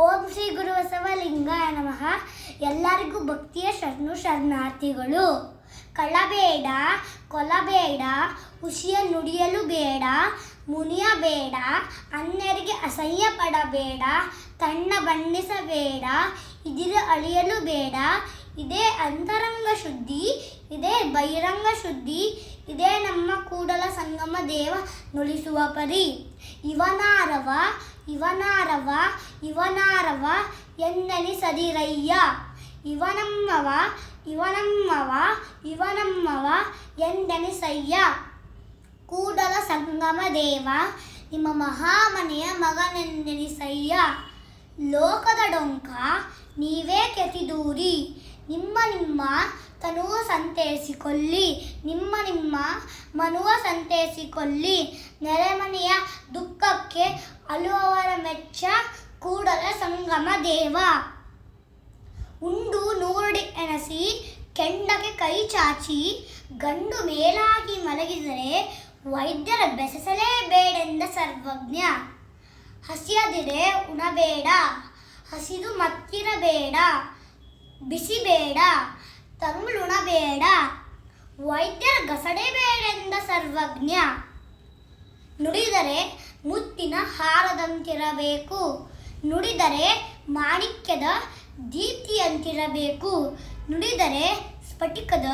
ಓಂ ಶ್ರೀ ಗುರುಬಸವಲಿಂಗಾಯ ನಮಃ. ಎಲ್ಲರಿಗೂ ಭಕ್ತಿಯ ಶರಣಾರ್ಥಿಗಳು. ಕಳ್ಳಬೇಡ, ಕೊಲ್ಲಬೇಡ, ಹುಸಿಯ ನುಡಿಯಲು ಬೇಡ, ಮುನಿಯಬೇಡ, ಅನ್ಯರಿಗೆ ಅಸಹ್ಯ ಪಡಬೇಡ, ತಣ್ಣ ಬಣ್ಣಿಸಬೇಡ, ಇದಿರು ಅಳಿಯಲು ಬೇಡ. ಇದೇ ಅಂತರಂಗ ಶುದ್ಧಿ, ಇದೇ ಬಹಿರಂಗ ಶುದ್ಧಿ, ಇದೇ ನಮ್ಮ ಕೂಡಲ ಸಂಗಮ ದೇವ ನುಡಿಸುವ ಪರಿ. ಇವನಾರವ ಇವನಾರವ ಇವನಾರವ ಎಂದೆನಿಸದಿರಯ್ಯ. ಇವನಮ್ಮವ ಇವನಮ್ಮವ ಇವನಮ್ಮವ ಎಂದೆನಿಸಯ್ಯ. ಕೂಡಲ ಸಂಗಮ ದೇವ ನಿಮ್ಮ ಮಹಾಮನೆಯ ಮಗನೆಂದೆನಿಸಯ್ಯ. ಲೋಕದ ಡೊಂಕ ನೀವೇ ಕೆತಿದೂರಿ, ನಿಮ್ಮ ತನುವ ಸಂತೈಸಿಕೊಳ್ಳಿ, ನಿಮ್ಮ ಮನುವ ಸಂತೈಸಿಕೊಳ್ಳಿ. ನೆರೆಮನೆಯ ದುಃಖಕ್ಕೆ ಅಳುವವರ ಮೆಚ್ಚ ಕೂಡಲ ಸಂಗಮ ದೇವ. ಉಂಡು ನೂರಡಿ ಎಣಸಿ ಕೆಂಡಕ್ಕೆ ಕೈ ಚಾಚಿ, ಗಂಡು ಮೇಲಾಗಿ ಮಲಗಿದರೆ ವೈದ್ಯರ ಬೆಸಸಲೇಬೇಡೆಂದ ಸರ್ವಜ್ಞ. ಹಸಿಯದಿರೆ ಉಣಬೇಡ, ಹಸಿದು ಮತ್ತಿರಬೇಡ, ಬಿಸಿಬೇಡ, ತಂಗ್ಳುಣಬೇಡ, ವೈದ್ಯರ ಗಸಡೆಬೇಡೆಂದ ಸರ್ವಜ್ಞ. ನುಡಿದರೆ ಮುತ್ತಿನ ಹಾರದಂತಿರಬೇಕು, ನುಡಿದರೆ ಮಾಣಿಕ್ಯದ ದೀಪ್ತಿಯಂತಿರಬೇಕು, ನುಡಿದರೆ ಸ್ಫಟಿಕದ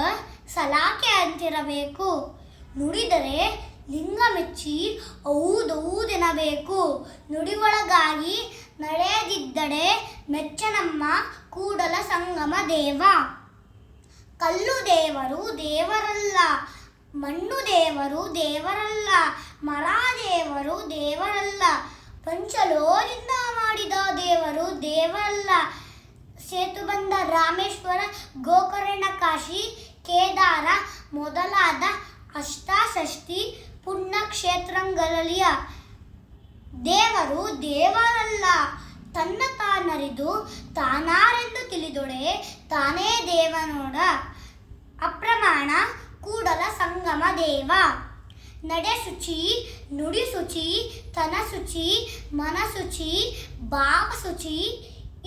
ಸಲಾಕೆ ಅಂತಿರಬೇಕು, ನುಡಿದರೆ ಲಿಂಗ ಮೆಚ್ಚಿ ಔದೌದೆನಬೇಕು. ನುಡಿಯೊಳಗಾಗಿ ನಡೆಯದಿದ್ದಡೆ ಮೆಚ್ಚ ನಮ್ಮ ಕೂಡಲ ಸಂಗಮ ದೇವ. ಕಲ್ಲು ದೇವರು ದೇವರಲ್ಲ, ಮಣ್ಣು ದೇವರು ದೇವರಲ್ಲ, ಮರ ದೇವರು ದೇವರಲ್ಲ, ಪಂಚಲೋಹದಿಂದ ಮಾಡಿದ ದೇವರು ದೇವರಲ್ಲ. ಸೇತುಬಂಧ, ರಾಮೇಶ್ವರ, ಗೋಕರ್ಣ, ಕಾಶಿ, ಕೇದಾರ ಮೊದಲಾದ ಅಷ್ಟಾಷಷ್ಠಿ ಪುಣ್ಯಕ್ಷೇತ್ರಗಳಲ್ಲಿಯ ದೇವರು ದೇವರಲ್ಲ. ತನ್ನ ತಾನರಿದು ತಾನಾರೆಂದು ತಿಳಿದೊಡೆ ತಾನೇ ದೇವನೋಡ. ಅಪ್ರಮಾಣ ಕೂಡಲ ಸಂಗಮ ದೇವ. ನಡೆ ಶುಚಿ, ನುಡಿ ಶುಚಿ, ತನ ಶುಚಿ, ಮನ ಶುಚಿ, ಭಾವ ಶುಚಿ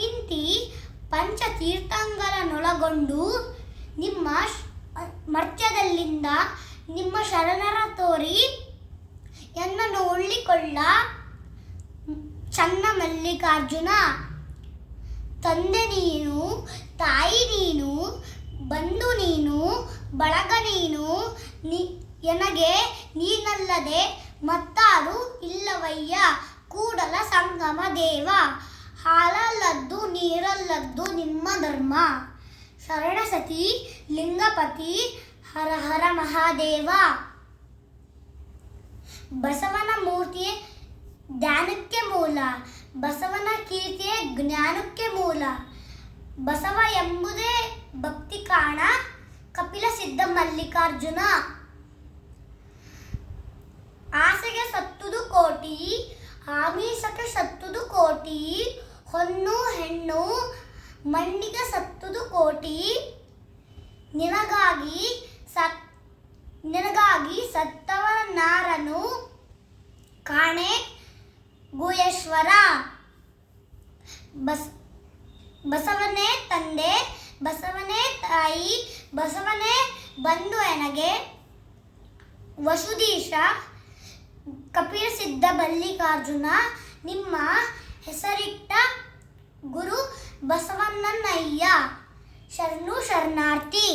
ಇಂತಿ ಪಂಚತೀರ್ಥಗಳನ್ನೊಳಗೊಂಡು ನಿಮ್ಮ ಮರ್ತ್ಯದಲ್ಲಿಂದ ನಿಮ್ಮ ಶರಣರ ತೋರಿ ಎನ್ನನ್ನು ಉಳ್ಳಿಕೊಳ್ಳ ಚನ್ನ ಮಲ್ಲಿಕಾರ್ಜುನ. ತಂದೆ ನೀನು, ತಾಯಿ ನೀನು, ಬಂಧು ನೀನು, ಬಳಗ ನೀನು, ಎನಗೆ ನೀನಲ್ಲದೆ ಮತ್ತಾರು ಇಲ್ಲವಯ್ಯ. ಕೂಡಲ ಸಂಗಮ ದೇವ. ಹಾಲಲ್ಲದ್ದು ನೀರಲ್ಲದ್ದು ನಿಮ್ಮ ಧರ್ಮ. ಶರಣಸತಿ ಲಿಂಗಪತಿ ಹರ ಹರ ಮಹಾದೇವ. ಬಸವನ ಮೂರ್ತಿಯೇ ಧ್ಯಾನಕ್ಕೆ ಮೂಲ, ಬಸವನ ಕೀರ್ತಿಯೇ ಜ್ಞಾನಕ್ಕೆ ಮೂಲ. ಬಸವ ಎಂಬುದೇ ಭಕ್ತಿ ಕಾಣ, ಕಪಿಲ ಸಿದ್ಧ ಮಲ್ಲಿಕಾರ್ಜುನ. ಆಸೆಗೆ ಸತ್ತುದು ಕೋಟಿ, ಆಮೀಸಕ್ಕೆ ಸತ್ತುದು ಕೋಟಿ, ಹೊನ್ನು ಹೆಣ್ಣು ಮಣ್ಣಿಗೆ ಸತ್ತುದು ಕೋಟಿ. ನಿನಗಾಗಿ ಸತ್ತವನ ನಾರನು ಕಾಣೆ ಗುಹೇಶ್ವರ. ಬಸವನೇ ತಂದೆ, ಬಸವನೇ ತಾಯಿ, ಬಸವನೇ ಬಂಧು ಎನಗೆ ವಸುದೀಶ. ಕಪಿಲ ಸಿದ್ಧ ಮಲ್ಲಿಕಾರ್ಜುನ ನಿಮ್ಮ ಹೆಸರಿಟ್ಟ ಗುರು ಬಸವಣ್ಣನಯ್ಯ. ಶರಣು ಶರಣಾರ್ಥಿ.